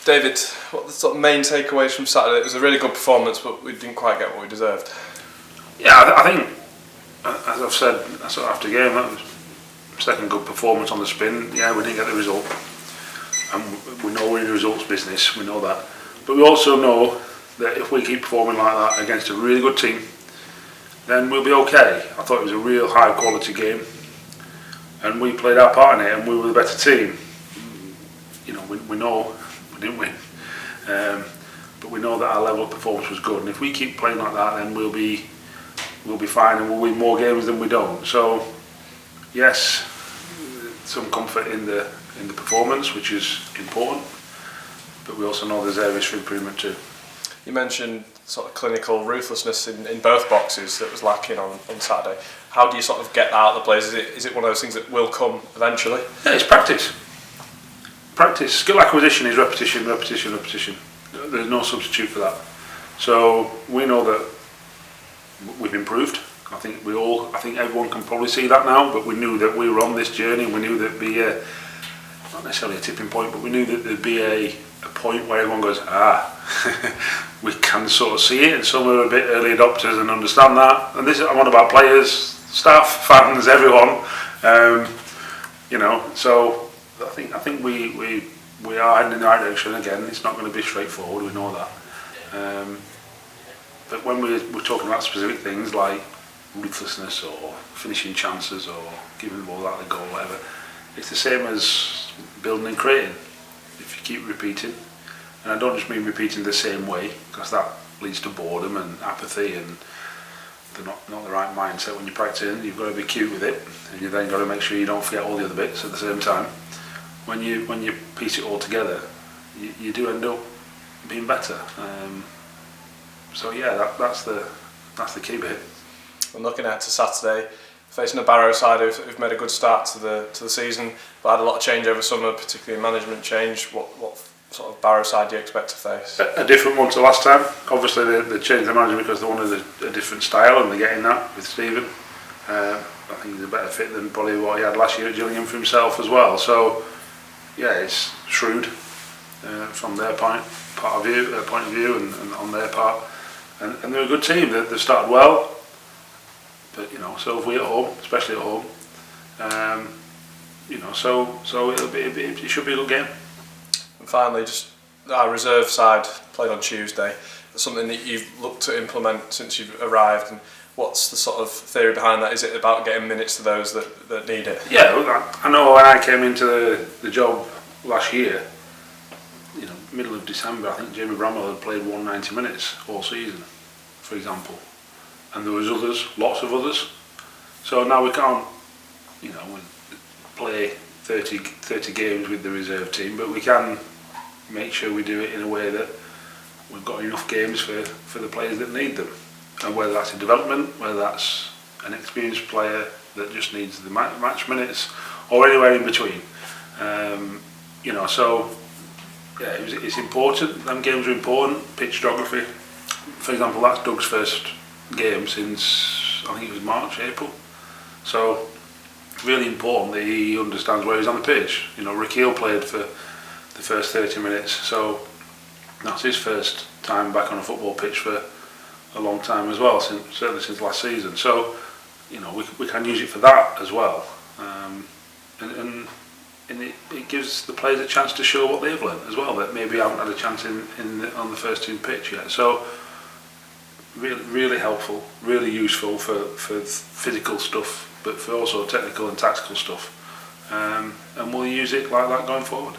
David, what are the sort of main takeaways from Saturday? It was a really good performance, but we didn't quite get what we deserved. Yeah, I think, as I've said after the game, that was second good performance on the spin. Yeah, we didn't get the result, and we know we're in the results business. We know that, but we also know that if we keep performing like that against a really good team, then we'll be okay. I thought it was a real high quality game, and we played our part in it, and we were the better team. You know, we know we didn't win, but we know that our level of performance was good, and if we keep playing like that, then we'll be fine, and we'll win more games than we don't. So, yes, some comfort in the performance, which is important, but we also know there's areas for improvement too. You mentioned sort of clinical ruthlessness in both boxes that was lacking on Saturday. How do you sort of get that out of the players? Is it one of those things that will come eventually? Yeah, it's practice. Practice. Skill acquisition is repetition, repetition, repetition. There's no substitute for that. So we know that we've improved. I think everyone can probably see that now, but we knew that we were on this journey. We knew there'd be not necessarily a tipping point, but we knew that there'd be a point where everyone goes, we can sort of see it, and some are a bit early adopters and understand that. And I'm on about players, staff, fans, everyone. You know, so I think we are heading in the right direction. Again, it's not going to be straightforward. We know that. But when we're talking about specific things like ruthlessness or finishing chances or giving the ball out of the goal, whatever, it's the same as building and creating. If you keep repeating, and I don't just mean repeating the same way, because that leads to boredom and apathy, and they're not the right mindset when you're practicing. You've got to be cute with it, and you've then got to make sure you don't forget all the other bits at the same time. When you piece it all together, you do end up being better. So yeah, that's the key bit. And looking ahead to Saturday, facing a Barrow side who've made a good start to the season, but had a lot of change over summer, particularly in management change. What sort of Barrow side do you expect to face? A different one to last time. Obviously they changed the management because they wanted a different style, and they're getting that with Stephen. I think he's a better fit than probably what he had last year at Gillingham for himself as well. So yeah, it's shrewd from their point of view and on their part. And they're a good team. They've started well, but you know, so have we at home, especially at home. You know, so it should be a good game. And finally, just our reserve side played on Tuesday. That's something that you've looked to implement since you've arrived. And what's the sort of theory behind that? Is it about getting minutes to those that need it? Yeah, I know when I came into the job last year, you know, middle of December, I think Jamie Bramwell had played 190 minutes all season, for example, and there was lots of others. So now we can't, you know, play 30 games with the reserve team, but we can make sure we do it in a way that we've got enough games for the players that need them, and whether that's in development, whether that's an experienced player that just needs the match minutes, or anywhere in between. You know, so yeah, it's important. Them games are important. Pitch geography, for example, that's Doug's first game since I think it was March, April. So really important that he understands where he's on the pitch. You know, Raquel played for the first 30 minutes, so that's his first time back on a football pitch for a long time as well, certainly since last season. So you know, we can use it for that as well, and it gives the players a chance to show what they've learned as well, that maybe haven't had a chance on the first team pitch yet. So really helpful, really useful for physical stuff, but for also technical and tactical stuff, and we'll use it like that going forward.